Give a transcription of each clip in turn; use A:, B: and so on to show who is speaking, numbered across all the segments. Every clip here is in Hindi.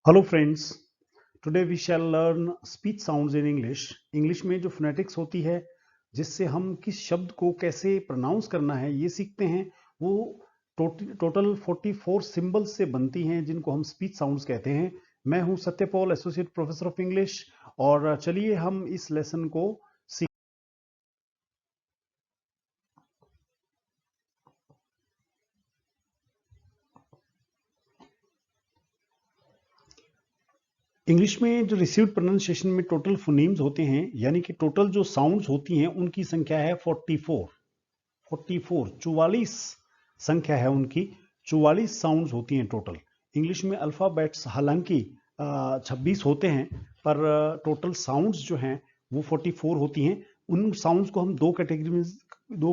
A: Hello friends, today we shall learn speech sounds in English. English में जो फोनेटिक्स होती है, जिससे हम किस शब्द को कैसे प्रोनाउंस करना है ये सीखते हैं, वो टोटल 44 सिंबल्स से बनती हैं, जिनको हम स्पीच साउंड्स कहते हैं। मैं हूं Satyapal, associate professor of English, और चलिए हम इस लेसन को सीख। इंग्लिश में जो रिसीव्ड प्रोनाउंसिएशन में टोटल फोनीम्स होते हैं, यानी कि टोटल जो साउंड्स होती हैं, उनकी संख्या है 44। 44 संख्या है उनकी। 44 साउंड्स होती हैं टोटल। इंग्लिश में अल्फाबेट्स हालांकि 26 होते हैं, पर टोटल साउंड्स जो हैं वो 44 होती हैं। उन साउंड्स को हम दो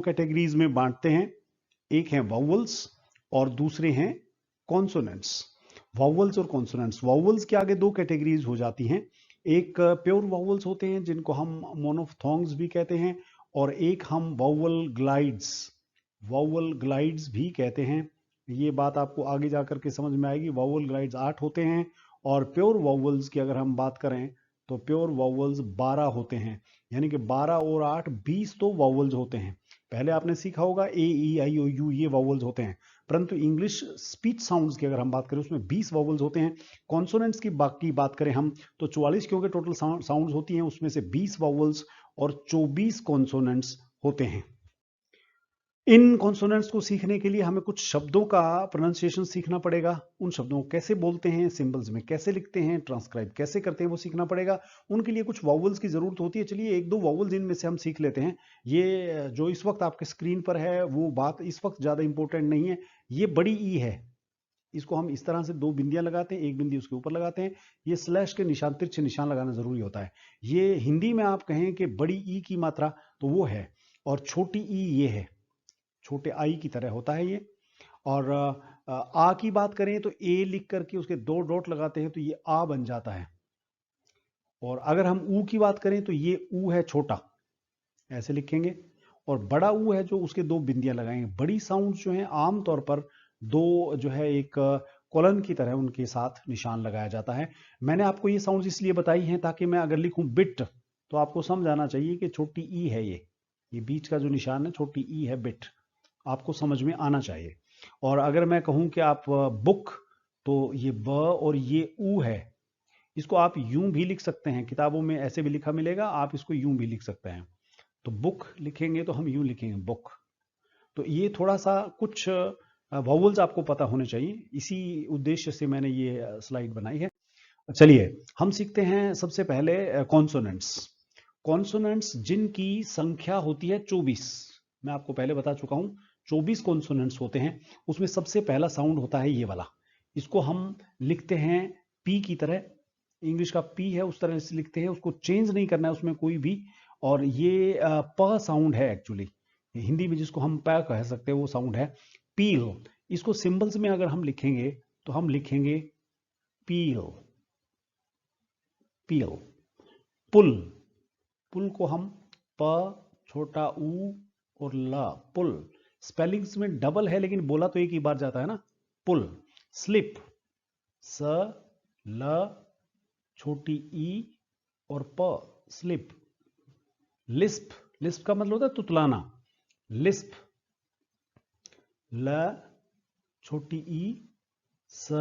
A: कैटेगरीज में बांटते हैं। एक है वावल्स और दूसरे हैं कॉन्सोनेंट्स। वावल्स और कॉन्सोनेंट्स, वावल्स के आगे दो कैटेगरीज हो जाती हैं। एक प्योर वावल्स होते हैं, जिनको हम मोनोफ्थोंग्स भी कहते हैं, और एक हम वावल ग्लाइड्स भी कहते हैं। ये बात आपको आगे जाकर के समझ में आएगी। वावल ग्लाइड्स 8 होते हैं, और प्योर वावल्स की अगर हम बात करें तो प्योर वावल्स 12 होते हैं। यानी कि 12 और 8 20 तो वावल्स होते हैं। पहले आपने सीखा होगा ए ई आई ओ यू, ये वावल्स होते हैं। परंतु इंग्लिश स्पीच साउंड्स की अगर हम बात करें, उसमें 20 वावल्स होते हैं। कॉन्सोनेंट्स की बाकी बात करें हम, तो 44 क्योंकि टोटल साउंड्स होती हैं, उसमें से 20 वावल्स और 24 कॉन्सोनेंट्स होते हैं। इन कॉन्सोनेंट्स को सीखने के लिए हमें कुछ शब्दों का प्रोनाउंसिएशन सीखना पड़ेगा। उन शब्दों को कैसे बोलते हैं, सिंबल्स में कैसे लिखते हैं, ट्रांसक्राइब कैसे करते हैं, वो सीखना पड़ेगा। उनके लिए कुछ वॉवल्स की जरूरत होती है। चलिए एक दो वॉवल्स इनमें से हम सीख लेते हैं। ये जो इस वक्त आपके स्क्रीन पर है, वो बात इस वक्त ज्यादा इंपॉर्टेंट नहीं है। ये बड़ी ई है, इसको हम इस तरह से दो बिंदियां लगाते हैं, एक बिंदी उसके ऊपर लगाते हैं। ये स्लैश के निशान, तिरछे निशान लगाना जरूरी होता है। ये हिंदी में आप कहें कि बड़ी ई की मात्रा, तो वो है, और छोटी ई ये है, छोटे आई की तरह होता है ये। और आ की बात करें तो ए लिख करके उसके दो डॉट लगाते हैं, तो ये आ बन जाता है। और अगर हम ऊ की बात करें तो ये ऊ है छोटा, ऐसे लिखेंगे। और बड़ा ऊ है जो उसके दो बिंदियां लगाएंगे। बड़ी साउंड जो है आमतौर पर दो जो है एक कॉलन की तरह उनके साथ निशान लगाया जाता है। मैंने आपको ये साउंड इसलिए बताई हैं ताकि मैं अगर लिखूं बिट, तो आपको समझ आना चाहिए कि छोटी ई है ये बीच का जो निशान है छोटी ई है, बिट आपको समझ में आना चाहिए। और अगर मैं कहूं कि आप बुक, तो ये ब और ये ऊ है, इसको आप यूं भी लिख सकते हैं। किताबों में ऐसे भी लिखा मिलेगा, आप इसको यूं भी लिख सकते हैं। तो बुक लिखेंगे तो हम यूं लिखेंगे बुक। तो ये थोड़ा सा कुछ वॉवल्स आपको पता होने चाहिए, इसी उद्देश्य से मैंने ये स्लाइड बनाई है। चलिए हम सीखते हैं सबसे पहले कॉन्सोनेंट्स। कॉन्सोनेंट्स जिनकी संख्या होती है 24। मैं आपको पहले बता चुका हूं 24 कॉन्सोनेंट्स होते हैं। उसमें सबसे पहला साउंड होता है ये वाला। इसको हम लिखते हैं पी की तरह। इंग्लिश का पी है उस तरह से लिखते हैं, उसको चेंज नहीं करना है उसमें कोई भी। और ये प साउंड है एक्चुअली। हिंदी में जिसको हम प कह सकते हैं वो साउंड है पील। इसको सिंबल्स में अगर हम लिखेंगे तो हम लिखेंगे पील, पील। पुल, पुल को हम प, छोटा ऊ और ल, पुल। स्पेलिंग्स में डबल है लेकिन बोला तो एक ही बार जाता है ना, पुल। स्लिप, स, ल, छोटी ई और प, स्लिप। लिस्प, लिस्प का मतलब होता है तुतलाना, लिस्प। ल, छोटी ई, स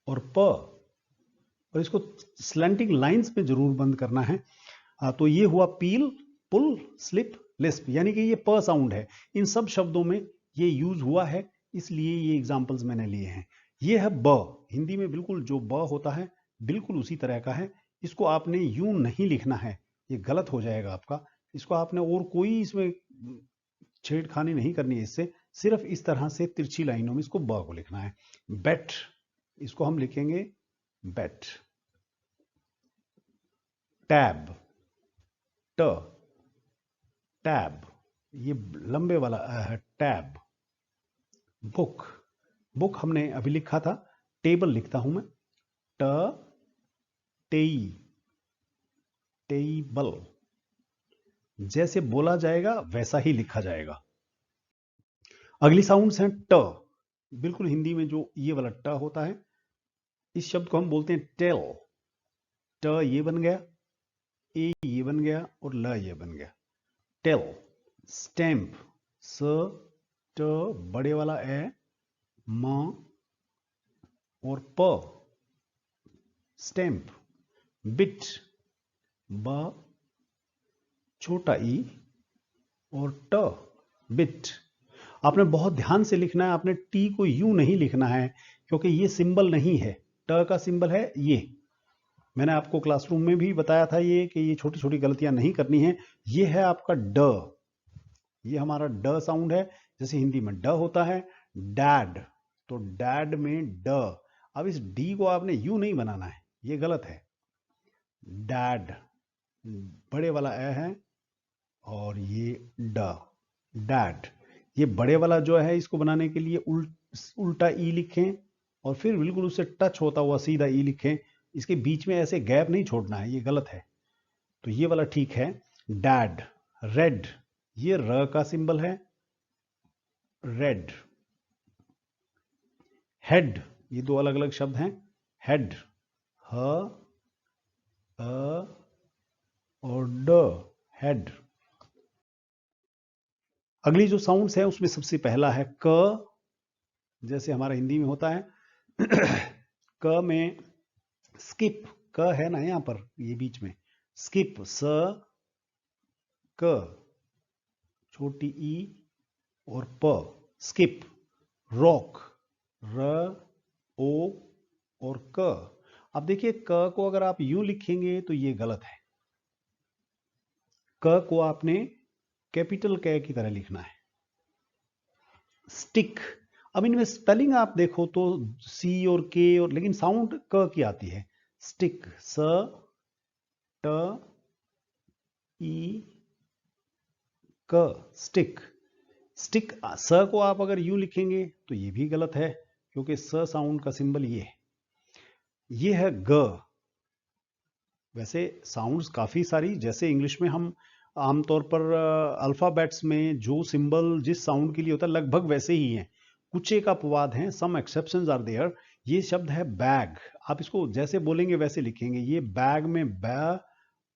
A: और प। और इसको स्लैंटिंग लाइंस में जरूर बंद करना है। तो ये हुआ पील, पुल, स्लिप, लिस्प, यानी कि ये प साउंड है। इन सब शब्दों में ये यूज हुआ है, इसलिए ये एग्जांपल्स मैंने लिए हैं। ये है ब। हिंदी में बिल्कुल जो ब होता है बिल्कुल उसी तरह का है। इसको आपने यूं नहीं लिखना है, ये गलत हो जाएगा आपका। इसको आपने और कोई इसमें छेड़खानी नहीं करनी है इससे, सिर्फ इस तरह से तिरछी लाइनों में इसको ब को लिखना है। बेट, इसको हम लिखेंगे बेट। टैब, ट, टैब, ये लंबे वाला है टैब। बुक, बुक हमने अभी लिखा था, टेबल लिखता हूं मैं, ट, टेई, टेबल। जैसे बोला जाएगा वैसा ही लिखा जाएगा। अगली साउंड्स हैं ट। बिल्कुल हिंदी में जो ये वाला ट होता है, इस शब्द को हम बोलते हैं टेल। ट ये बन गया, ए ये बन गया और ल ये बन गया, टेल। स्टैम्प, स ट बड़े वाला ए म और प, स्टैम्प। बिट, ब छोटा ई और ट, बिट। आपने बहुत ध्यान से लिखना है, आपने टी को यू नहीं लिखना है क्योंकि ये सिंबल नहीं है, ट का सिंबल है ये। मैंने आपको क्लासरूम में भी बताया था ये कि ये छोटी छोटी गलतियां नहीं करनी है। ये है आपका ड, ये हमारा ड साउंड है, जैसे हिंदी में ड होता है डैड, तो डैड में ड। अब इस डी को आपने यू नहीं बनाना है, ये गलत है। डैड बड़े वाला ए है और ये ड, डैड। ये बड़े वाला जो है इसको बनाने के लिए उल्टा ई लिखें और फिर बिल्कुल उससे टच होता हुआ सीधा ई लिखें। इसके बीच में ऐसे गैप नहीं छोड़ना है, ये गलत है। तो ये वाला ठीक है, डैड। रेड, ये र का सिंबल है, रेड। हेड, ये दो अलग अलग शब्द हैं, हेड, ह अ और ड, हेड। अगली जो साउंड्स है उसमें सबसे पहला है क, जैसे हमारा हिंदी में होता है क में स्किप, क है ना यहां पर ये बीच में, स्किप स क छोटी ई और प, स्किप। रॉक, र ओ और क। अब देखिए क को अगर आप यूं लिखेंगे तो ये गलत है, क को आपने कैपिटल क की तरह लिखना है। स्टिक, अब इनमें स्पेलिंग आप देखो तो सी और के और, लेकिन साउंड क की आती है। स्टिक स ट ई क, स्टिक। स्टिक स को आप अगर यूं लिखेंगे तो ये भी गलत है क्योंकि स साउंड का सिंबल ये है ग। वैसे साउंड्स काफी सारी, जैसे इंग्लिश में हम आमतौर पर अल्फाबेट्स में जो सिंबल जिस साउंड के लिए होता है लगभग वैसे ही हैं, कुछ एक अपवाद हैं, सम एक्सेप्शंस आर देयर। ये शब्द है बैग, आप इसको जैसे बोलेंगे वैसे लिखेंगे। ये बैग में ब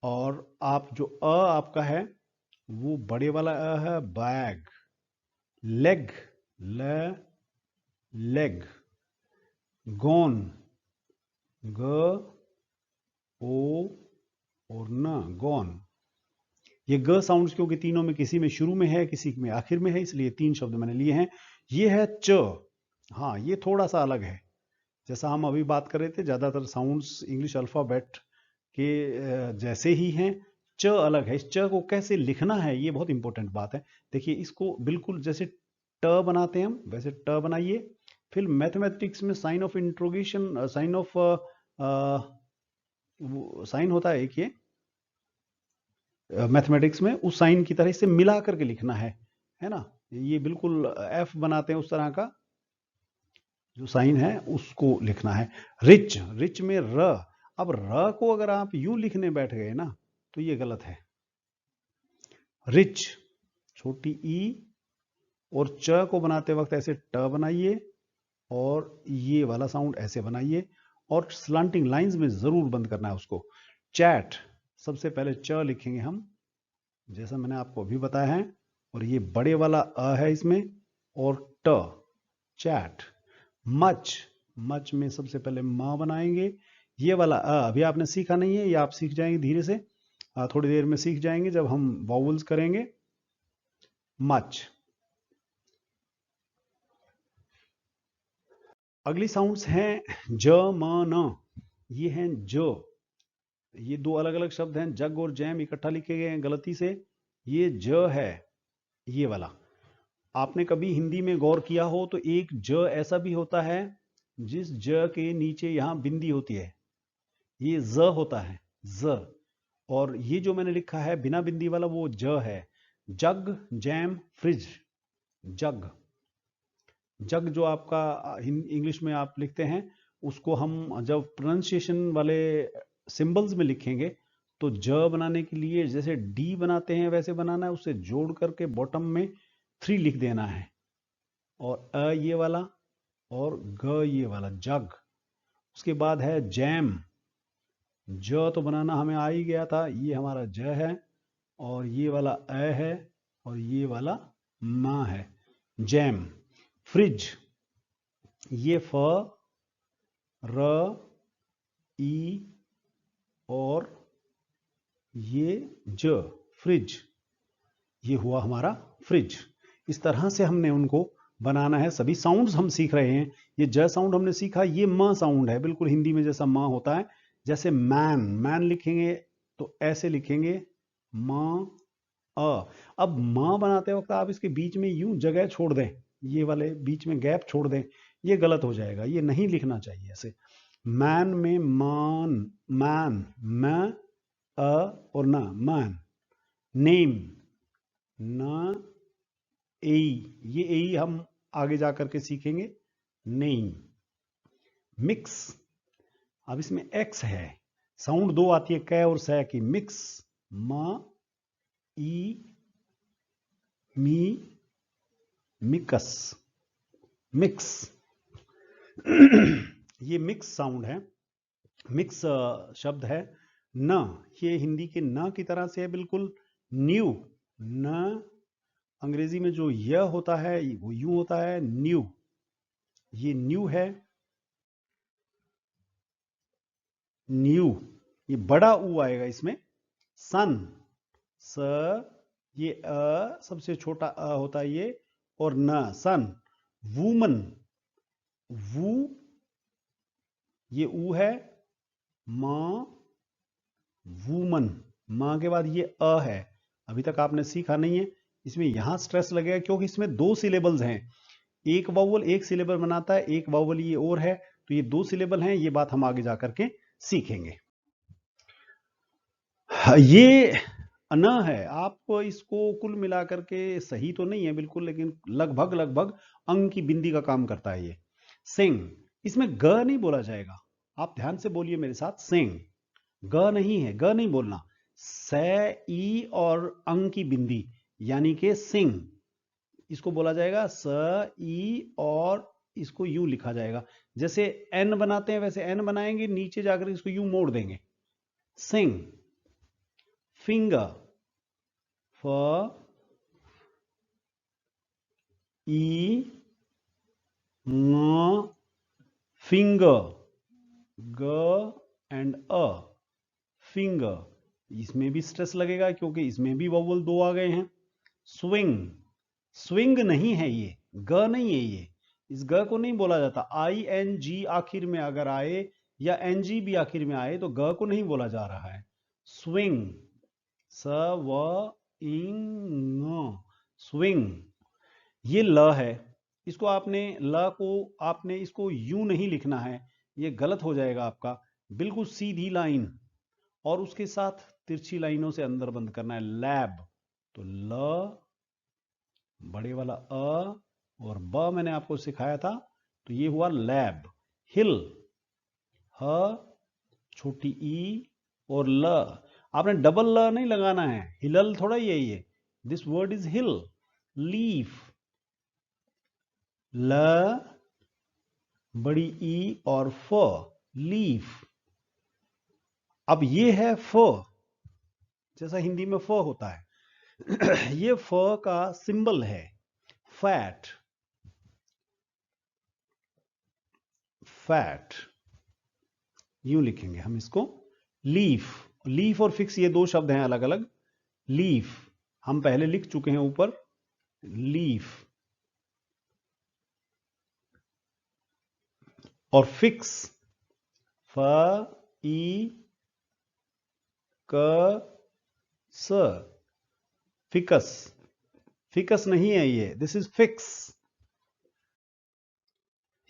A: और आप जो आपका है वो बड़े वाला है, बैग। लेग, ल लेग। गॉन, ग ओ और न, गॉन। ये ग साउंड्स क्योंकि तीनों में किसी में शुरू में है किसी में आखिर में है, इसलिए तीन शब्द मैंने लिए हैं। ये है च, हाँ ये थोड़ा सा अलग है, जैसा हम अभी बात कर रहे थे ज्यादातर साउंड्स इंग्लिश अल्फाबेट के जैसे ही हैं, च अलग है। इस च को कैसे लिखना है ये बहुत इंपॉर्टेंट बात है। देखिए इसको बिल्कुल जैसे ट बनाते हैं हम वैसे ट बनाइए, फिर मैथमेटिक्स में sign of interrogation, sign of sign होता है एक, ये मैथमेटिक्स में उस साइन की तरह इसे मिला करके लिखना है ना। ये बिल्कुल एफ बनाते हैं उस तरह का जो साइन है उसको लिखना है। रिच, रिच में र, अब र को अगर आप यूं लिखने बैठ गए ना तो ये गलत है। रिच छोटी ई और च को बनाते वक्त ऐसे ट बनाइए और ये वाला साउंड ऐसे बनाइए और स्लांटिंग लाइंस में जरूर बंद करना है उसको। चैट, सबसे पहले च लिखेंगे हम जैसा मैंने आपको अभी बताया है, और ये बड़े वाला अ है इसमें और ट, चैट। मच, मच में सबसे पहले म बनाएंगे, ये वाला अ अभी आपने सीखा नहीं है, ये आप सीख जाएंगे धीरे से, थोड़ी देर में सीख जाएंगे जब हम वाउल्स करेंगे। मच। अगली साउंड्स हैं ज म न, ये हैं ज, ये दो अलग अलग शब्द हैं, जग और जैम इकट्ठा लिखे गए हैं गलती से। ये ज है ये वाला, आपने कभी हिंदी में गौर किया हो तो एक ज ऐसा भी होता है जिस ज के नीचे यहां बिंदी होती है, ये ज होता है, ज। और ये जो मैंने लिखा है बिना बिंदी वाला वो ज है। जग, जैम, फ्रिज। जग, जग जो आपका इंग्लिश में आप लिखते हैं उसको हम जब प्रोनाउंसिएशन वाले सिंबल्स में लिखेंगे तो ज बनाने के लिए जैसे डी बनाते हैं वैसे बनाना है, उससे जोड़ करके बॉटम में 3 लिख देना है और अ ये वाला और ग ये वाला, जग। उसके बाद है जैम, ज तो बनाना हमें आ ही गया था, ये हमारा ज है, और ये वाला अ है, और ये वाला मा है, जैम। फ्रिज, ये फ, र, ई और ये ज, फ्रिज, ये हुआ हमारा फ्रिज। इस तरह से हमने उनको बनाना है। सभी साउंड्स हम सीख रहे हैं। ये ज साउंड हमने सीखा, ये म साउंड है, बिल्कुल हिंदी में जैसा म होता है। जैसे मैन, मैन लिखेंगे तो ऐसे लिखेंगे म अ। अब म बनाते वक्त आप इसके बीच में यूं जगह छोड़ दें, ये वाले बीच में गैप छोड़ दें, ये गलत हो जाएगा, ये नहीं लिखना चाहिए ऐसे। मैन में मान, मैन, म अ और ना, मैन। नेम, न ए, ये ए हम आगे जाकर के सीखेंगे, नेम। मिक्स, अब इसमें एक्स है, साउंड दो आती है कै और सै की। मिक्स, म ई मी, मिकस, मिक्स। ये मिक्स साउंड है, मिक्स शब्द है। न, ये हिंदी के न की तरह से है बिल्कुल। न्यू, न अंग्रेजी में जो य होता है वो यूं होता है, न्यू, ये न्यू है। न्यू, ये बड़ा ऊ आएगा इसमें। सन, स, ये अ सबसे छोटा अ होता है ये, और न, सन। वूमन, वू, ये ऊ है, म, वूमन, मां के बाद ये अ है। अभी तक आपने सीखा नहीं है, इसमें यहां स्ट्रेस लगेगा क्योंकि इसमें दो सिलेबल्स हैं। एक वावल एक सिलेबल बनाता है, एक वावल ये और है, तो ये दो सिलेबल हैं। ये बात हम आगे जाकर के सीखेंगे। ये न है, आप इसको कुल मिलाकर के, सही तो नहीं है बिल्कुल, लेकिन लगभग लगभग अंग की बिंदी का काम करता है ये। सिंग, इसमें ग नहीं बोला जाएगा, आप ध्यान से बोलिए मेरे साथ। सिंग, ग नहीं है, ग नहीं बोलना। स, ई और अंग की बिंदी, यानी कि सिंग, इसको बोला जाएगा स, ई, और इसको यू लिखा जाएगा। जैसे एन बनाते हैं वैसे एन बनाएंगे, नीचे जाकर इसको यू मोड़ देंगे। सिंग। फिंगर, फ, ई, न, फिंगर, ग एंड अ, फिंगर। इसमें भी स्ट्रेस लगेगा क्योंकि इसमें भी वोवल दो आ गए हैं। स्विंग, स्विंग नहीं है ये, ग नहीं है ये, इस ग को नहीं बोला जाता। आई एन जी आखिर में अगर आए या एन जी भी आखिर में आए तो ग को नहीं बोला जा रहा है। स्विंग, स, व, इंग, स्विंग। ये ल है, इसको आपने, ल को आपने इसको यूं नहीं लिखना है, ये गलत हो जाएगा आपका। बिल्कुल सीधी लाइन और उसके साथ तिरछी लाइनों से अंदर बंद करना है। लैब, तो ल, बड़े वाला अ और ब मैंने आपको सिखाया था, तो ये हुआ लैब। हिल, ह, छोटी ई और ल, आपने डबल ल नहीं लगाना है, हिलल थोड़ा ही है ये, this word is hill. Leaf, ल, बड़ी ई और फ, लीफ। अब ये है फ, जैसा हिंदी में फ होता है। ये फ का सिंबल है फैट, फैट, यूं लिखेंगे हम इसको। लीफ, लीफ और फिक्स ये दो शब्द हैं अलग अलग। लीफ हम पहले लिख चुके हैं ऊपर, लीफ। और फिक्स, फ, ई, क, स, फिकस, फिकस नहीं है ये, दिस इज फिक्स।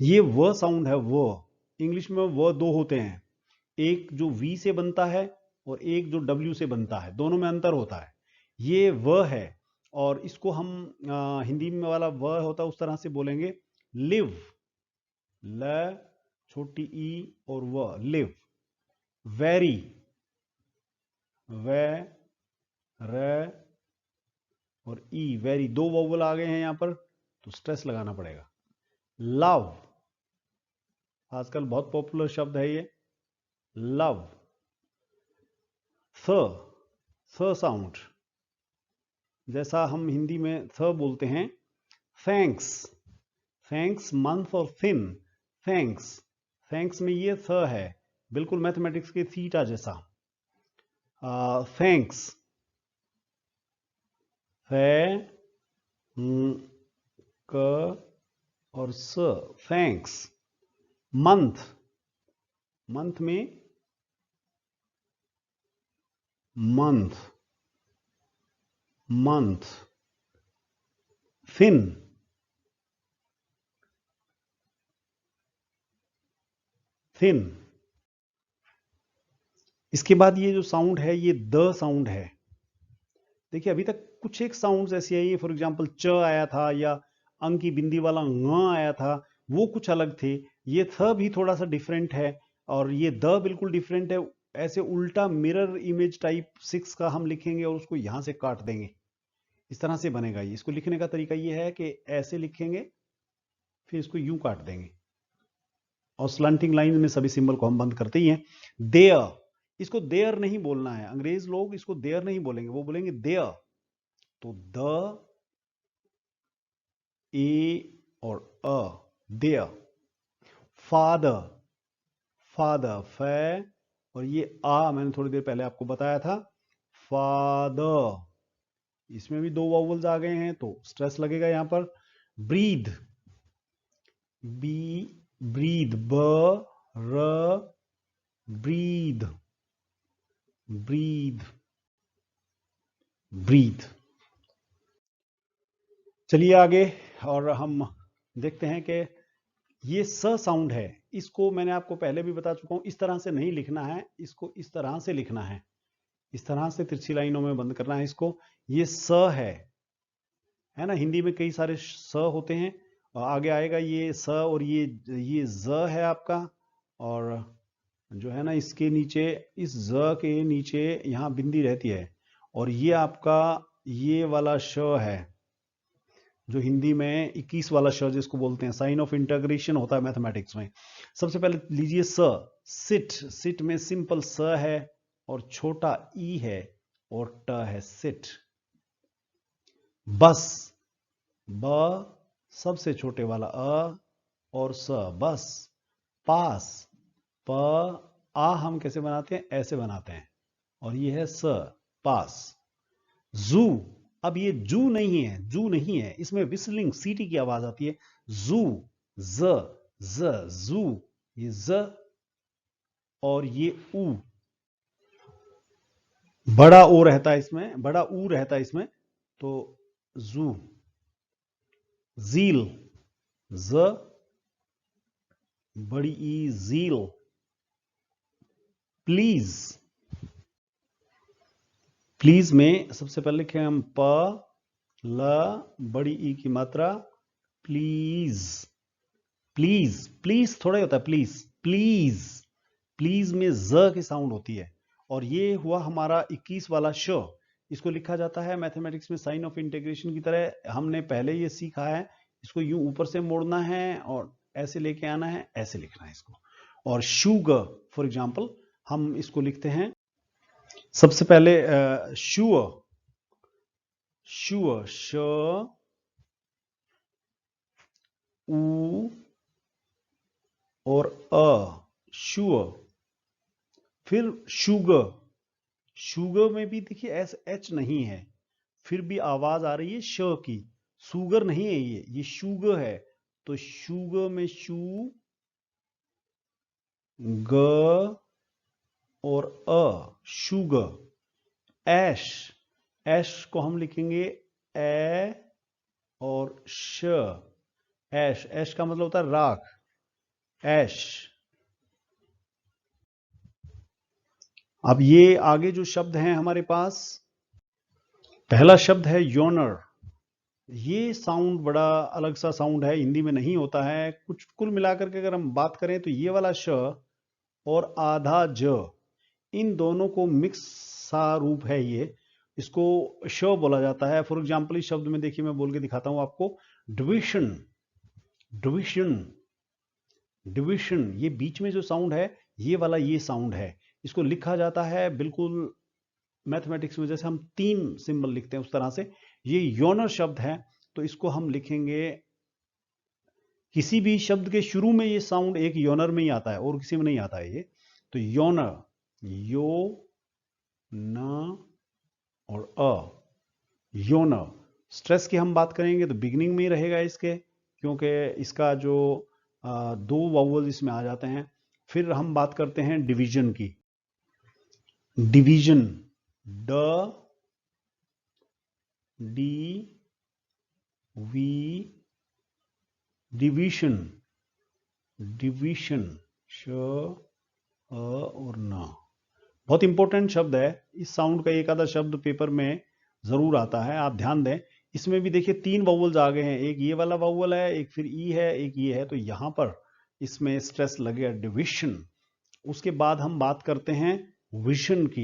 A: ये व साउंड है, वो इंग्लिश में व दो होते हैं, एक जो वी से बनता है और एक जो डब्ल्यू से बनता है, दोनों में अंतर होता है। ये व है और इसको हम हिंदी में वाला व होता है उस तरह से बोलेंगे। लिव, ल, छोटी ई और व, लिव। वेरी, वे, र और ई, वेरी, दो वोवल आ गए हैं यहां पर, तो स्ट्रेस लगाना पड़ेगा। लव, आजकल बहुत पॉपुलर शब्द है ये, लव। स, स साउंड, जैसा हम हिंदी में थ बोलते हैं। थैंक्स, थैंक्स मंथ और थिन, थैंक्स, थैंक्स में ये थ है, बिल्कुल मैथमेटिक्स के थीटा जैसा। थैंक्स, थे क और स, थैंक्स। मंथ, मंथ में मंथ, मंथ। Thin, thin. इसके बाद ये जो साउंड है ये द साउंड है। देखिए अभी तक कुछ एक साउंड्स ऐसी आई है, फॉर एग्जांपल च आया था या अंक की बिंदी वाला ङ आया था, वो कुछ अलग थे। ये थ भी थोड़ा सा डिफरेंट है और ये द बिल्कुल डिफरेंट है। ऐसे उल्टा मिरर इमेज टाइप 6 का हम लिखेंगे और उसको यहां से काट देंगे, इस तरह से बनेगा ये। इसको लिखने का तरीका ये है कि ऐसे लिखेंगे फिर इसको यूं काट देंगे और स्लंटिंग लाइन में सभी सिंबल को हम बंद करते ही हैं। देयर, इसको देयर नहीं बोलना है, अंग्रेज लोग इसको देयर नहीं बोलेंगे, वो बोलेंगे देयर। तो द, ए और अ, देयर। फादर, फादर, फै और ये आ मैंने थोड़ी देर पहले आपको बताया था, फादर। इसमें भी 2 वॉवल्स आ गए हैं तो स्ट्रेस लगेगा यहां पर। ब्रीद, बी, ब्रीद, ब, र, ब्रीद, ब्रीद, ब्रीद। चलिए आगे और हम देखते हैं कि ये स साउंड है, इसको मैंने आपको पहले भी बता चुका हूं, इस तरह से नहीं लिखना है, इसको इस तरह से लिखना है, इस तरह से तिरछी लाइनों में बंद करना है इसको। ये स है ना। हिंदी में कई सारे स होते हैं और आगे आएगा ये स और ये ज है आपका, और जो है ना इसके नीचे, इस ज के नीचे यहां बिंदी रहती है, और ये आपका ये वाला श है जो हिंदी में 21 वाला श जिसको बोलते हैं, साइन ऑफ इंटीग्रेशन होता है मैथमेटिक्स में। सबसे पहले लीजिए स, सिट, सिट में सिंपल स है और छोटा ई है और ट है, सिट। बस, ब सबसे छोटे वाला अ और स, बस। पास, प, आ हम कैसे बनाते हैं, ऐसे बनाते हैं, और ये है स, पास। जू, अब ये जू नहीं है, जू नहीं है, इसमें विस्लिंग सीटी की आवाज आती है। जू, जू, ये ज और ये ऊ, बड़ा ओ रहता है इसमें, बड़ा ऊ रहता है इसमें, तो जू। जील, ज बड़ी ई, जील। प्लीज, प्लीज में सबसे पहले लिखे हम प, ल, बड़ी ई की मात्रा, प्लीज, प्लीज, प्लीज थोड़ा ही होता है, प्लीज, प्लीज, प्लीज में ज की साउंड होती है। और ये हुआ हमारा 21 वाला श, इसको लिखा जाता है मैथमेटिक्स में साइन ऑफ इंटीग्रेशन की तरह। हमने पहले ये सीखा है, इसको यूं ऊपर से मोड़ना है और ऐसे लेके आना है, ऐसे लिखना है इसको। और शुगर फॉर एग्जांपल हम इसको लिखते हैं सबसे पहले शुअर, शुअर, श, ऊ और अ, शुअर। फिर शुगर, शुगर में भी देखिए एस एच नहीं है, फिर भी आवाज आ रही है श की, शुगर नहीं है ये शुगर है। तो शुगर में शू, ग और अ, शुगर। ऐश, ऐश को हम लिखेंगे ए और श, ऐश, ऐश का मतलब होता है राख, ऐश। अब ये आगे जो शब्द हैं हमारे पास, पहला शब्द है योनर। ये साउंड बड़ा अलग सा साउंड है, हिंदी में नहीं होता है कुछ। कुल मिलाकर के अगर हम बात करें तो ये वाला श और आधा ज, इन दोनों को मिक्स सा रूप है ये, इसको श बोला जाता है। फॉर एग्जांपल इस शब्द में देखिए मैं बोल के दिखाता हूं आपको, डिविजन, डिविजन, डिविशन, ये बीच में जो साउंड है ये वाला ये साउंड है, इसको लिखा जाता है बिल्कुल मैथमेटिक्स में जैसे हम 3 सिंबल लिखते हैं उस तरह से। ये योनर शब्द है, तो इसको हम लिखेंगे, किसी भी शब्द के शुरू में ये साउंड एक योनर में ही आता है और किसी में नहीं आता है ये, तो योनर, यो न और योनर। स्ट्रेस की हम बात करेंगे तो बिगिनिंग में ही रहेगा इसके, क्योंकि इसका जो 2 वावल इसमें आ जाते हैं। फिर हम बात करते हैं डिवीजन की। डिवीजन, ड डी वी, डिवीजन, डिवीजन, श और न। बहुत इंपॉर्टेंट शब्द है, इस साउंड का एक आधा शब्द पेपर में जरूर आता है, आप ध्यान दें। इसमें भी देखिए 3 वावल्स आ गए हैं, एक ये वाला वावल है, एक फिर ई है, एक ये है, तो यहां पर इसमें स्ट्रेस लगेगा डिविशन। उसके बाद हम बात करते हैं विशन की।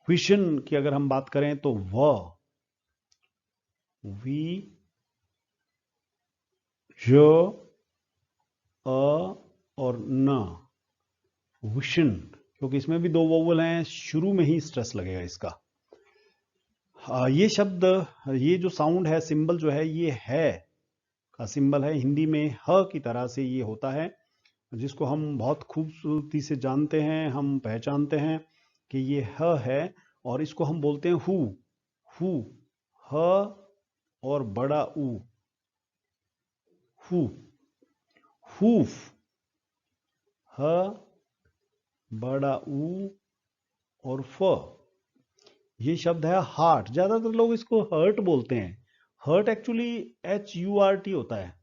A: विशन की अगर हम बात करें तो वी, ज, और न, विशन, क्योंकि इसमें भी 2 वोवल हैं, शुरू में ही स्ट्रेस लगेगा इसका। ये शब्द, ये जो साउंड है, सिंबल जो है, ये है का सिंबल है, हिंदी में ह की तरह से ये होता है, जिसको हम बहुत खूबसूरती से जानते हैं, हम पहचानते हैं कि ये ह है, और इसको हम बोलते हैं हु, ह और बड़ा ऊ, हु, हूफ, ह बड़ा ऊ और फ। ये शब्द है हार्ट, ज्यादातर लोग इसको हर्ट बोलते हैं। हर्ट एक्चुअली HURT होता है,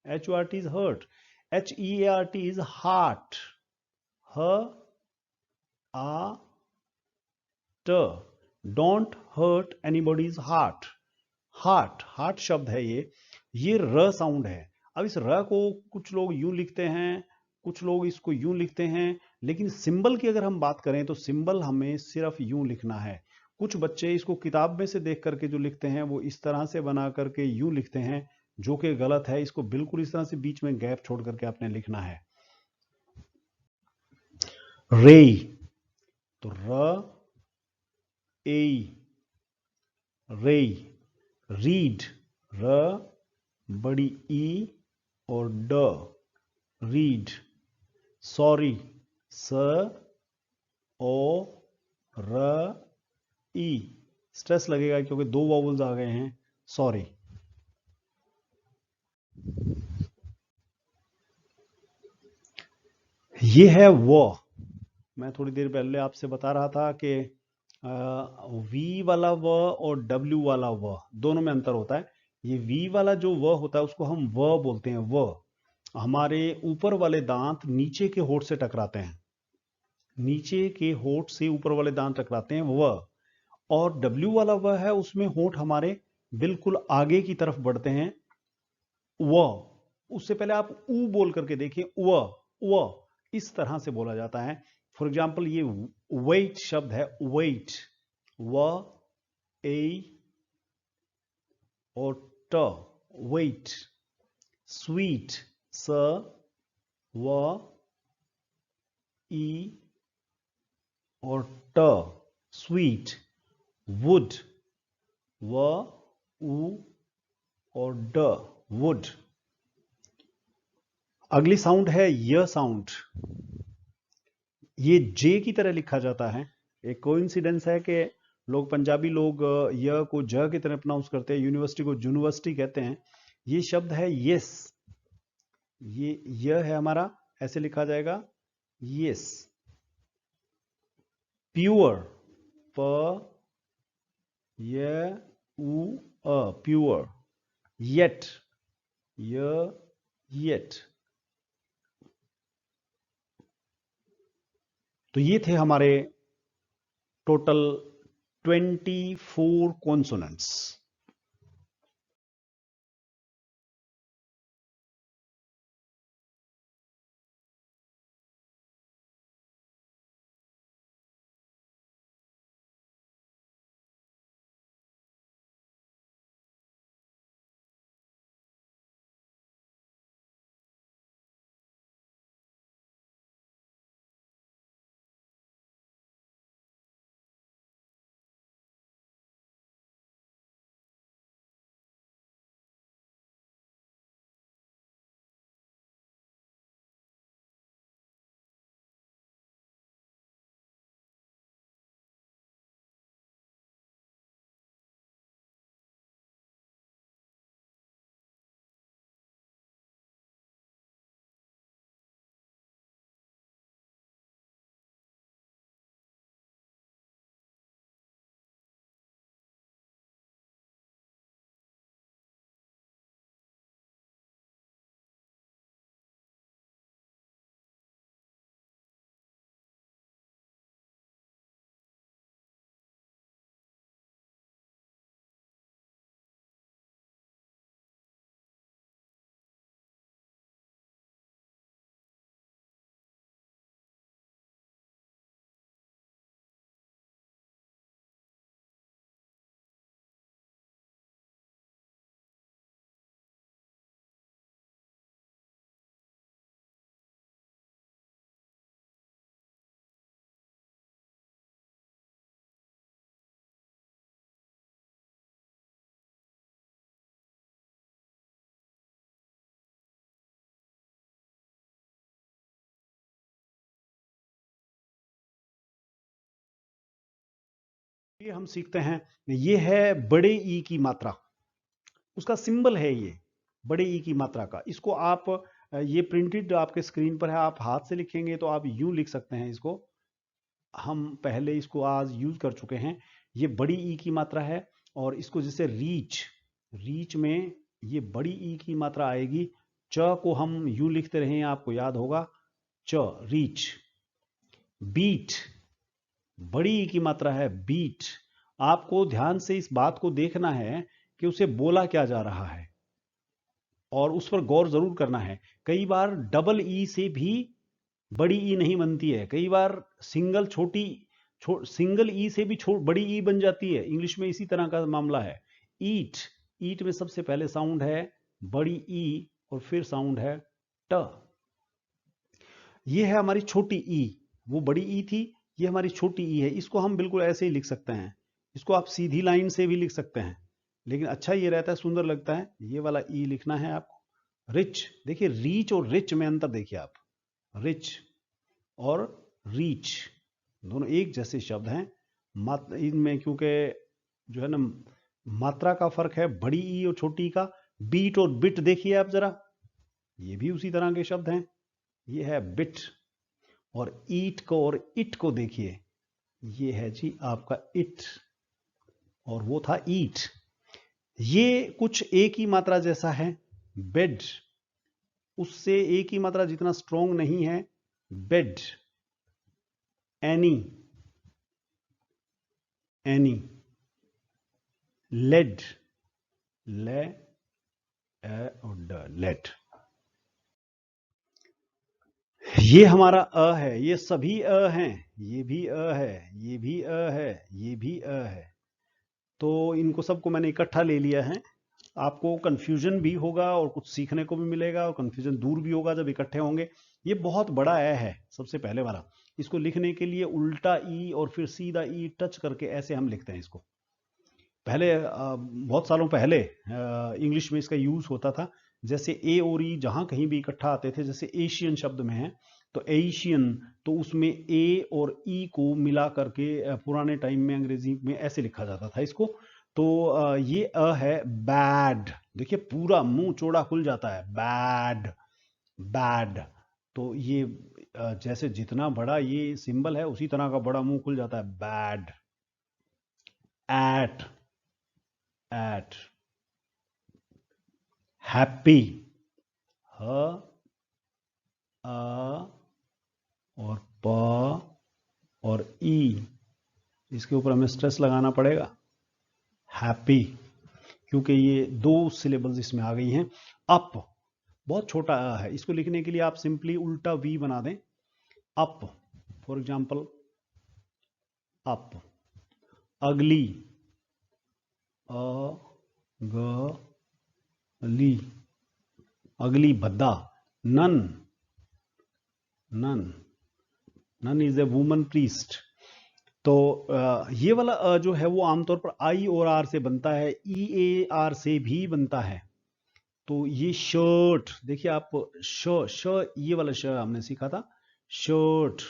A: HURT is hurt, HEART is heart, ह आ ट, don't hurt anybody's heart. Heart, heart शब्द है ये र साउंड है। अब इस र को कुछ लोग यूं लिखते हैं, कुछ लोग इसको यूं लिखते हैं, लेकिन सिंबल की अगर हम बात करें तो सिंबल हमें सिर्फ यूं लिखना है। कुछ बच्चे इसको किताब में से देख करके जो लिखते हैं वो इस तरह से बना करके यूं लिखते हैं, जो कि गलत है। इसको बिल्कुल इस तरह से बीच में गैप छोड़ करके आपने लिखना है। रे, तो र ए, रे। रीड, र बड़ी ई और ड, रीड। सॉरी, स ओ र ई, स्ट्रेस लगेगा क्योंकि 2 वॉवल्स आ गए हैं, सॉरी। ये है वो, मैं थोड़ी देर पहले आपसे बता रहा था कि वी वाला व और डब्ल्यू वाला व दोनों में अंतर होता है। ये वी वाला जो व होता है उसको हम व बोलते हैं। व, हमारे ऊपर वाले दांत नीचे के होठ से टकराते हैं, नीचे के होठ से ऊपर वाले दांत टकराते हैं, व। और डब्ल्यू वाला व है, उसमें होठ हमारे बिल्कुल आगे की तरफ बढ़ते हैं, व। उससे पहले आप ऊ बोल करके देखिए, व इस तरह से बोला जाता है। फॉर एग्जाम्पल ये वेट शब्द है, वेट, व ए और ट, वेट। स्वीट, स व ई और ट, स्वीट। वुड, व उ और ड, वुड। अगली साउंड है य साउंड। ये जे की तरह लिखा जाता है। एक कोइंसिडेंस है कि लोग, पंजाबी लोग य को ज की तरह प्रोनाउंस करते हैं, यूनिवर्सिटी को यूनिवर्सिटी कहते हैं। ये शब्द है यस, ये य है हमारा, ऐसे लिखा जाएगा यस। प्योर, प य उ अ, प्योर। येट, य येट। तो ये थे हमारे टोटल 24 कॉन्सोनेंट्स। ये हम सीखते हैं, ये है बड़े ई की मात्रा, उसका सिंबल है ये बड़े ई की मात्रा का। इसको आप ये प्रिंटेड आपके स्क्रीन पर है, आप हाथ से लिखेंगे तो आप यूं लिख सकते हैं इसको। हम पहले इसको आज यूज कर चुके हैं। ये बड़ी ई की मात्रा है, और इसको जैसे रीच, रीच में ये बड़ी ई की मात्रा आएगी। च को हम यूं लिखते रहे, आपको याद होगा, च, रीच। बीट, बड़ी ई की मात्रा है, बीट। आपको ध्यान से इस बात को देखना है कि उसे बोला क्या जा रहा है, और उस पर गौर जरूर करना है। कई बार डबल ई से भी बड़ी ई नहीं बनती है, कई बार सिंगल सिंगल ई से भी बड़ी ई बन जाती है। इंग्लिश में इसी तरह का मामला है। ईट, ईट में सबसे पहले साउंड है बड़ी ई, और फिर साउंड है ट। ये है हमारी छोटी ई, वो बड़ी ई थी, ये हमारी छोटी ई है। इसको हम बिल्कुल ऐसे ही लिख सकते हैं, इसको आप सीधी लाइन से भी लिख सकते हैं, लेकिन अच्छा ये रहता है, सुंदर लगता है। ये वाला ई लिखना है आपको। रिच, देखिए रीच और रिच में अंतर देखिए आप। रिच और रीच दोनों एक जैसे शब्द हैं, इनमें क्योंकि जो है ना मात्रा का फर्क है, बड़ी ई और छोटी का। बीट और बिट देखिए आप जरा, ये भी उसी तरह के शब्द हैं। ये है बिट। और ईट को और इट को देखिए, ये है जी आपका इट, और वो था ईट। ये कुछ एक ही मात्रा जैसा है, बेड, उससे एक ही मात्रा जितना स्ट्रोंग नहीं है, बेड। Any, any. लेड, ले, ए और ड, लेड। ये हमारा अ है, ये सभी अ हैं, ये भी अ है, ये भी अ है, ये भी अ है। तो इनको सबको मैंने इकट्ठा ले लिया है। आपको कंफ्यूजन भी होगा और कुछ सीखने को भी मिलेगा, और कंफ्यूजन दूर भी होगा जब इकट्ठे होंगे। ये बहुत बड़ा ए है, सबसे पहले वाला। इसको लिखने के लिए उल्टा ई और फिर सीधा ई टच करके ऐसे हम लिखते हैं इसको। पहले बहुत सालों पहले इंग्लिश में इसका यूज होता था। जैसे ए और ई जहां कहीं भी इकट्ठा आते थे, जैसे एशियन शब्द में है तो एशियन, तो उसमें ए और ई को मिला करके पुराने टाइम में अंग्रेजी में ऐसे लिखा जाता था इसको। तो ये अ है बैड, देखिए पूरा मुंह चौड़ा खुल जाता है, बैड, बैड। तो ये जैसे जितना बड़ा ये सिंबल है उसी तरह का बड़ा मुंह खुल जाता है, बैड। Eight, eight. हैप्पी, ह, अ और प और ई, इसके ऊपर हमें स्ट्रेस लगाना पड़ेगा, हैप्पी, क्योंकि ये दो सिलेबल्स इसमें आ गई हैं। अप, बहुत छोटा अ है, इसको लिखने के लिए आप सिंपली उल्टा वी बना दें, अप। For example up. अगली, अ ग ली, अगली भद्दा। Nun, nun, nun is a woman priest. तो ये वाला जो है वो आमतौर पर आई और आर से बनता है, ई ए आर से भी बनता है। तो ये शर्ट, देखिए आप, श, श, ये वाला श हमने सीखा था, शर्ट,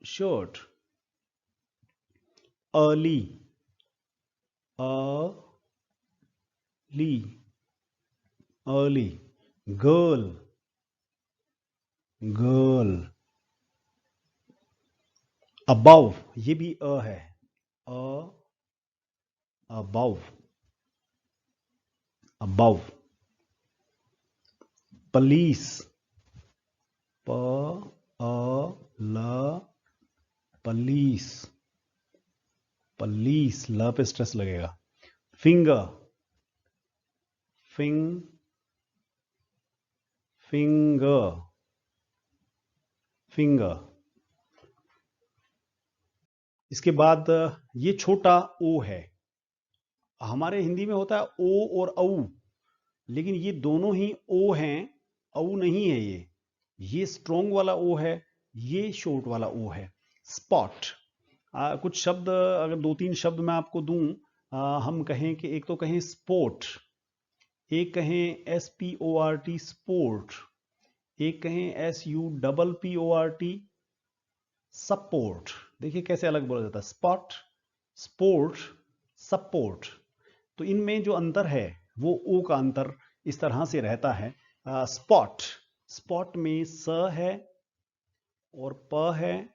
A: शर्ट। अर्ली, अ ली, अर्ली। Girl, girl. अबाउ, ये भी अ है, अ, अबाउ, अबाउ। पुलिस, प, अ, ल, पुलिस, पुलिस, ल पे स्ट्रेस लगेगा। फिंगर, फिंग, फिंगर, फिंगर। इसके बाद ये छोटा ओ है, हमारे हिंदी में होता है ओ और औ, लेकिन ये दोनों ही ओ हैं, औ नहीं है ये स्ट्रोंग वाला ओ है, ये शॉर्ट वाला ओ है। स्पॉट, कुछ शब्द अगर दो तीन शब्द मैं आपको दूं, हम कहें कि एक तो कहें स्पोर्ट, एक कहें S P O R T sport, एक कहें S U double P O R T support. देखिए कैसे अलग बोला जाता है, स्पॉट, स्पोर्ट, सपोर्ट। तो इनमें जो अंतर है वो ओ का अंतर इस तरह से रहता है। स्पॉट, स्पॉट में स है और प है,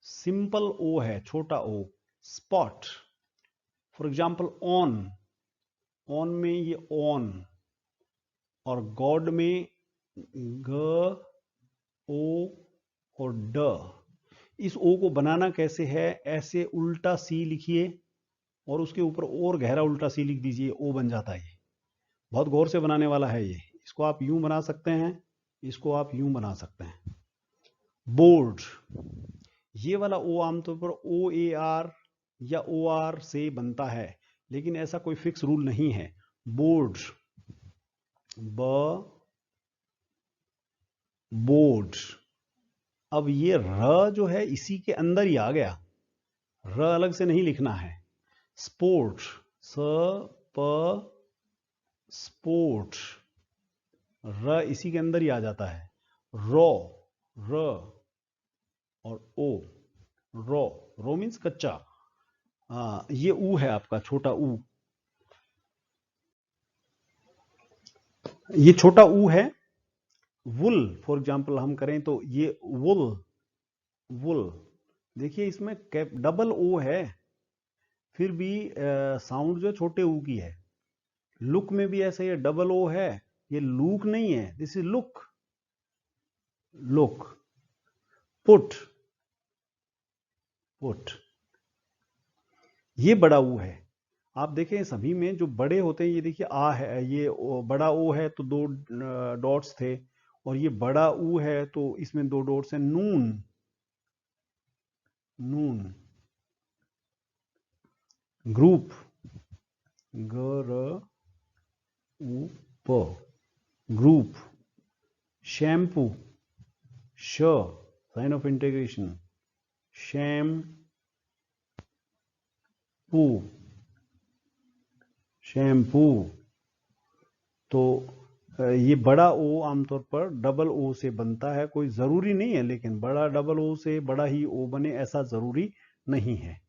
A: सिंपल ओ है, छोटा O, spot. For example on, on में ये ऑन, और गॉड में ग, ओ और ड। इस ओ को बनाना कैसे है, ऐसे उल्टा सी लिखिए और उसके ऊपर और गहरा उल्टा सी लिख दीजिए, ओ बन जाता है। ये बहुत गौर से बनाने वाला है ये। इसको आप यूं बना सकते हैं, इसको आप यूं बना सकते हैं। बोर्ड, ये वाला ओ आमतौर पर ओ ए आर या ओ आर से बनता है, लेकिन ऐसा कोई फिक्स रूल नहीं है। बोर्ड, ब, बोर्ड। अब ये र जो है इसी के अंदर ही आ गया, र अलग से नहीं लिखना है। स्पोर्ट, स प, स्पोर्ट, र इसी के अंदर ही आ जाता है। रो, र और ओ, रो, रो मीन्स कच्चा। ये ऊ है आपका, छोटा ऊ, ये छोटा ऊ है। वुल फॉर एग्जाम्पल हम करें तो ये वुल, वुल। देखिए इसमें कैप डबल ओ है, फिर भी साउंड जो छोटे ऊ की है। लुक में भी ऐसे ये डबल ओ है, ये लुक नहीं है, this is look, look. Put, put, ये बड़ा ऊ है। आप देखें सभी में जो बड़े होते हैं, ये देखिए आ है, ये बड़ा ओ है तो दो डॉट्स थे, और ये बड़ा ऊ है तो इसमें दो डॉट्स हैं। नून, नून। ग्रुप, ग र उ प, ग्रुप। शैम्पू, श, साइन ऑफ इंटीग्रेशन, शैम पू, शैम्पू। तो ये बड़ा ओ आमतौर पर डबल ओ से बनता है, कोई जरूरी नहीं है, लेकिन बड़ा डबल ओ से बड़ा ही ओ बने ऐसा जरूरी नहीं है।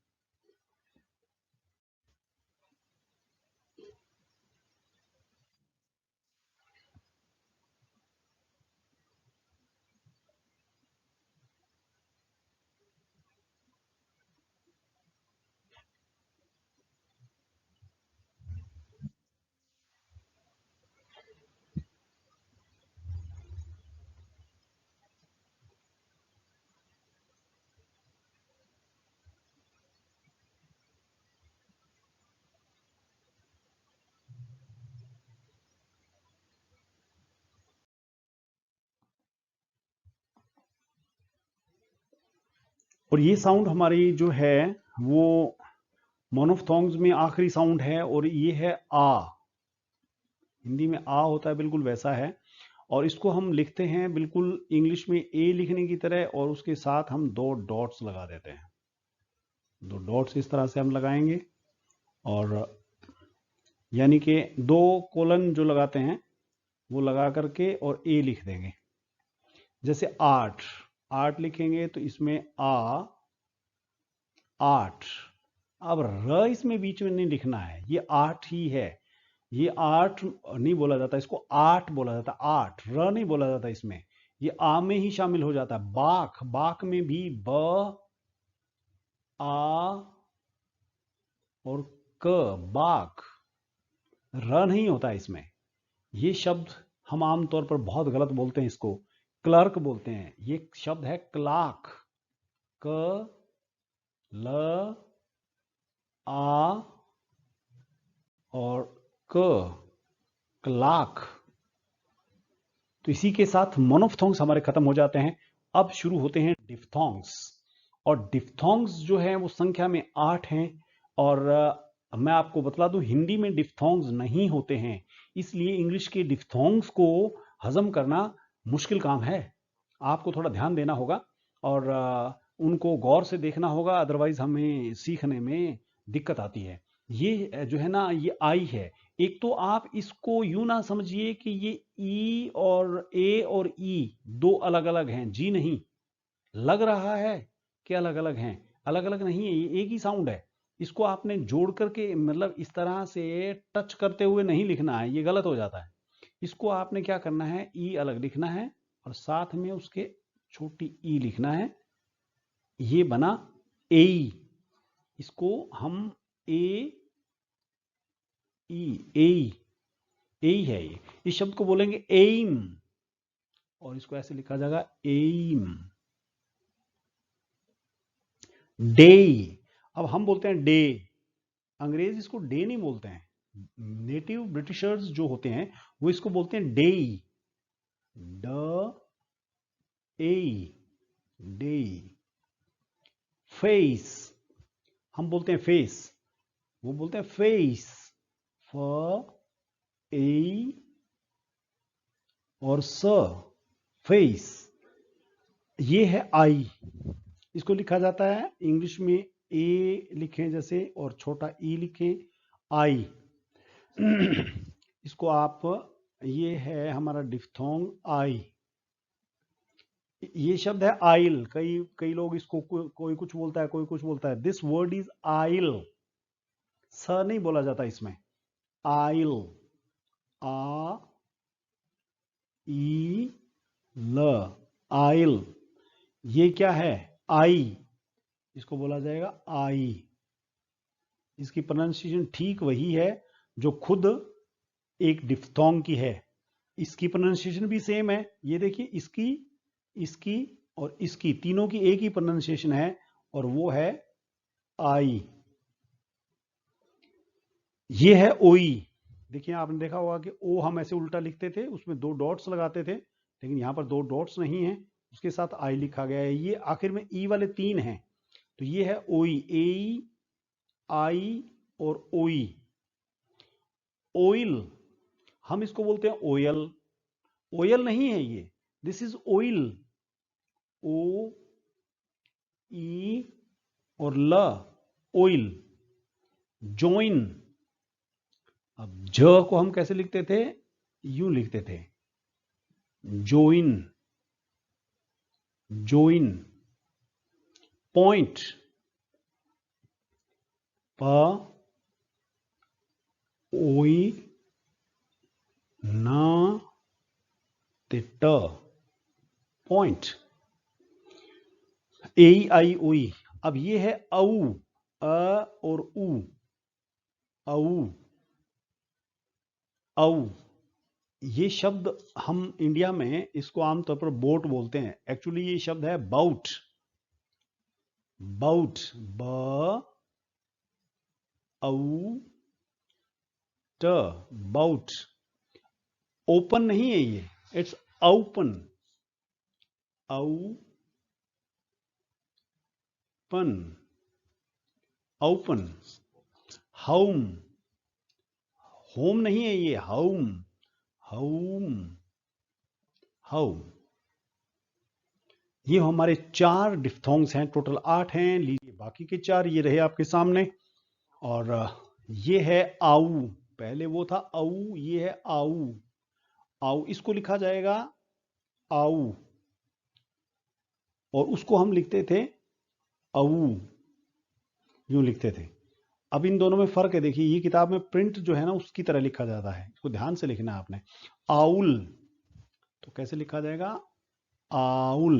A: और ये साउंड हमारी जो है वो मोनोफ्थोंग्स में आखिरी साउंड है, और ये है आ। हिंदी में आ होता है बिल्कुल वैसा है, और इसको हम लिखते हैं बिल्कुल इंग्लिश में ए लिखने की तरह, और उसके साथ हम दो डॉट्स लगा देते हैं। दो डॉट्स इस तरह से हम लगाएंगे, और यानी कि दो कोलन जो लगाते हैं वो लगा करके और ए लिख देंगे। जैसे आठ, आठ लिखेंगे तो इसमें आ, आठ। अब र इसमें बीच में नहीं लिखना है, ये आठ ही है। ये आठ नहीं बोला जाता, इसको आठ बोला जाता, आठ। र नहीं बोला जाता इसमें, ये आ में ही शामिल हो जाता है। बाख, बाख में भी ब, आ और क, बाख। र नहीं होता इसमें। ये शब्द हम आमतौर पर बहुत गलत बोलते हैं, इसको क्लर्क बोलते हैं। ये शब्द है क्लाक, क, ल, आ और क, क्लाक। तो इसी के साथ मोनोफ्थोंग्स हमारे खत्म हो जाते हैं। अब शुरू होते हैं डिफ्थोंग्स, और डिफ्थोंग्स जो है वो संख्या में 8 हैं। और मैं आपको बतला दूं, हिंदी में डिफ्थोंग्स नहीं होते हैं, इसलिए इंग्लिश के डिफ्थोंग्स को हजम करना मुश्किल काम है। आपको थोड़ा ध्यान देना होगा और उनको गौर से देखना होगा, अदरवाइज हमें सीखने में दिक्कत आती है। ये जो है ना, ये आई है। एक तो आप इसको यूं ना समझिए कि ये ई और ए और ई दो अलग अलग हैं, जी नहीं। लग रहा है कि अलग अलग हैं, अलग अलग नहीं है, ये एक ही साउंड है। इसको आपने जोड़ करके मतलब इस तरह से टच करते हुए नहीं लिखना है, ये गलत हो जाता है। इसको आपने क्या करना है, ई अलग लिखना है और साथ में उसके छोटी ई लिखना है, ये बना ए। इसको हम ए ई ए है ये, इस शब्द को बोलेंगे एम और इसको ऐसे लिखा जाएगा एम। डे, अब हम बोलते हैं डे, अंग्रेज इसको डे नहीं बोलते हैं, नेटिव ब्रिटिशर्स जो होते हैं वो इसको बोलते हैं डे, ड ए, डे। फेस, हम बोलते हैं फेस, वो बोलते हैं फेस, फ ए और स, फेस। ये है आई, इसको लिखा जाता है इंग्लिश में ए लिखें जैसे और छोटा ई लिखें, आई। इसको आप, ये है हमारा डिफ्थोंग आई। ये शब्द है आइल, कई कई लोग इसको कोई कुछ बोलता है, कोई कुछ बोलता है। दिस वर्ड इज आइल, स नहीं बोला जाता इसमें, आइल, आ ई ल, आइल। ये क्या है, आई, इसको बोला जाएगा आई। इसकी प्रोनाउंसिएशन ठीक वही है जो खुद एक डिफ्थोंग की है, इसकी प्रोनाउंसिएशन भी सेम है। ये देखिए, इसकी, इसकी और इसकी, तीनों की एक ही प्रोनाउंसिएशन है और वो है आई। ये है ओई, देखिए आपने देखा होगा कि ओ हम ऐसे उल्टा लिखते थे, उसमें 2 डॉट्स लगाते थे, लेकिन यहां पर 2 डॉट्स नहीं है, उसके साथ आई लिखा गया है। ये आखिर में ई वाले 3 हैं, तो ये है ओई, ए आई और ओई। ओइल, हम इसको बोलते हैं ओयल, ओयल नहीं है ये, दिस इज ओइल, ओ ई और ल, ओइल। जॉइन, अब ज को हम कैसे लिखते थे, यूं लिखते थे, जोइन, जोइन। पॉइंट, प ओई न ते ट, पॉइंट। ए आई ओई। अब ये है औ, अ और उ, औ, औ। ये शब्द हम इंडिया में इसको आमतौर पर बोट बोलते हैं, एक्चुअली ये शब्द है बाउट, बाउट, ब औ ट, बाउट। ओपन नहीं है ये, it's open, open, open. Home, home नहीं है ये, होम, होम, होम। ये हमारे 4 डिफ्थोंग्स हैं, टोटल 8 हैं, लीजिए बाकी के 4 ये रहे आपके सामने। और ये है आऊ, पहले वो था औ, ये है आऊ, आऊ, इसको लिखा जाएगा आऊ और उसको हम लिखते थे औ, यूं लिखते थे। अब इन दोनों में फर्क है, देखिए ये किताब में प्रिंट जो है ना उसकी तरह लिखा जाता है, इसको ध्यान से लिखना है आपने। आउल, तो कैसे लिखा जाएगा, आउल,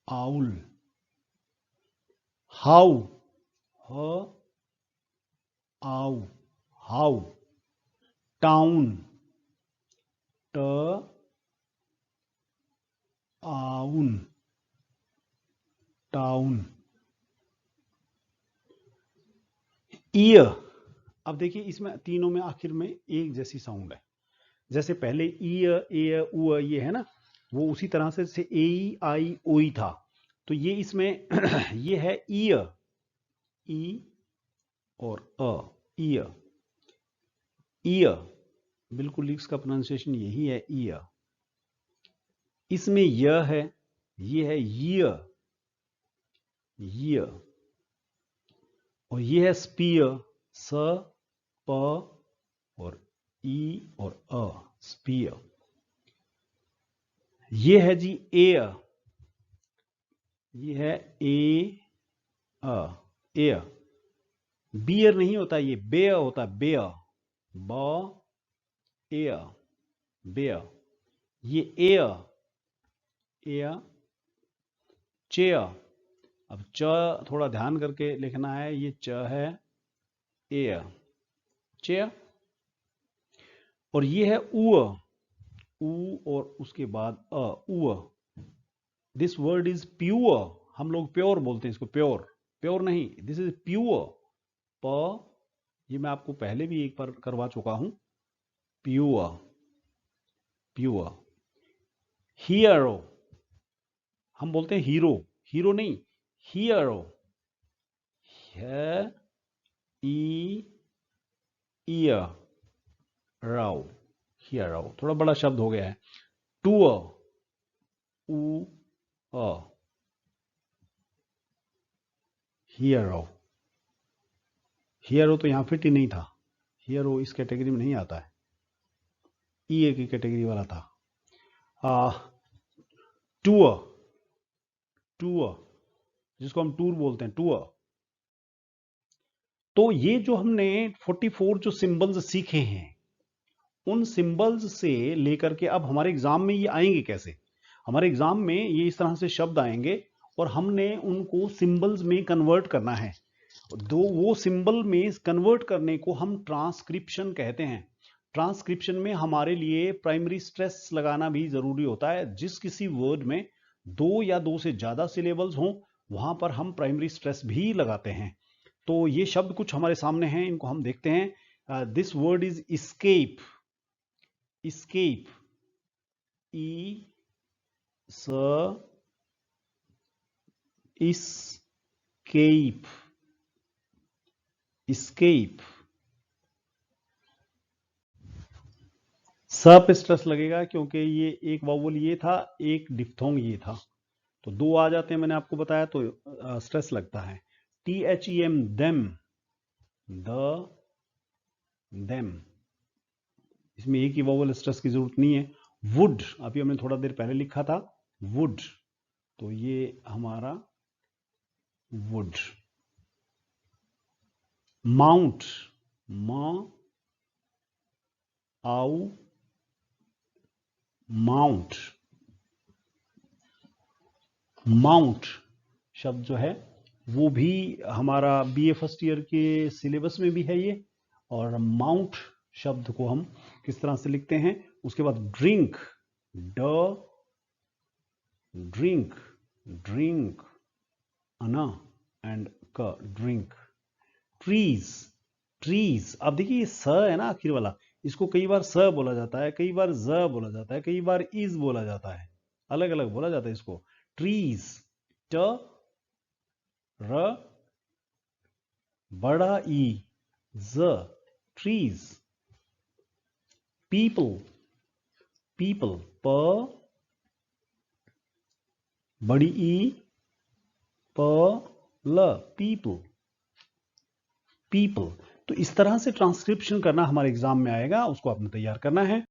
A: आउल। हाउ, ह आउ, हाउ। टाउन, ट आउन, टाउन। ईयर, अब देखिए इसमें तीनों में आखिर में एक जैसी साउंड है, जैसे पहले ईयर, ए उ ये है ना, वो उसी तरह से ए आई ओ था, तो ये इसमें ये है ईयर, ई और अ, ईयर, ईयर, बिल्कुल इसका प्रोनाउंसिएशन यही है, ईयर। इसमें य है, ये है ईयर, ईयर। और ये है स्पीयर, स प और ई और अ, स्पीयर। ये है जी एयर, ये है ए अ, एयर। बियर नहीं होता, ये बेयर होता है, बेयर, ब एयर, बेयर। ये एयर, एयर, चेयर। अब च थोड़ा ध्यान करके लिखना है, ये च है, एयर, चेयर। और ये है ऊ, ऊ और उसके बाद ऊ। दिस वर्ड इज प्योर, हम लोग प्योर बोलते हैं इसको, प्योर, प्योर नहीं, दिस इज प्योर, प, ये मैं आपको पहले भी एक बार करवा चुका हूं, प्योर, प्योर। हीरो, हम बोलते हैं हीरो, हीरो नहीं, हीरो, ई ईयर, राव, हीरो, थोड़ा बड़ा शब्द हो गया है। टूअर, ऊ अ, हीरो, हीरो तो यहां फिट ही नहीं था, हीरो इस कैटेगरी में नहीं आता है, ई की कैटेगरी वाला था। टूअर, टूअर, जिसको हम टूर बोलते हैं, टूअर। तो ये जो हमने 44 जो सिंबल्स सीखे हैं, उन सिंबल्स से लेकर के अब हमारे एग्जाम में ये आएंगे कैसे? हमारे एग्जाम में ये इस तरह से शब्द आएंगे और हमने उनको सिंबल्स में कन्वर्ट करना है। दो वो सिंबल में कन्वर्ट करने को हम ट्रांसक्रिप्शन कहते हैं। ट्रांसक्रिप्शन में हमारे लिए प्राइमरी स्ट्रेस लगाना भी जरूरी होता है। जिस किसी वर्ड में दो या दो से ज्यादा सिलेबल्स हों, वहां पर हम प्राइमरी स्ट्रेस भी लगाते हैं। तो ये शब्द कुछ हमारे सामने हैं, इनको हम देखते हैं। This word is escape, escape, E S escape, escape. स पे स्ट्रेस लगेगा क्योंकि ये एक वावल ये था, एक डिप्थोंग ये था, तो दो आ जाते हैं, मैंने आपको बताया, तो स्ट्रेस लगता है। THEM, देम, द, देम, इसमें एक ही वावल, स्ट्रेस की जरूरत नहीं है। वुड, अभी हमने थोड़ा देर पहले लिखा था वुड, तो ये हमारा वुड। माउंट, म आउ, माउंट, माउंट शब्द जो है वो भी हमारा BA फर्स्ट ईयर के सिलेबस में भी है ये। और माउंट शब्द को हम किस तरह से लिखते हैं? उसके बाद ड्रिंक, ड, ड्रिंक, ड्रिंक, अना एंड क, ड्रिंक। ट्रीज, ट्रीज, अब देखिए ये स है ना आखिर वाला, इसको कई बार स बोला जाता है, कई बार ज बोला जाता है, कई बार इज बोला जाता है, अलग अलग बोला जाता है इसको। ट्रीज, ट, र, बड़ा ई, ज, ट्रीज। पीपल, पीपल, प, बड़ी ई, प, ल, पीपल, पीपल। तो इस तरह से ट्रांसक्रिप्शन करना हमारे एग्जाम में आएगा, उसको आपने तैयार करना है।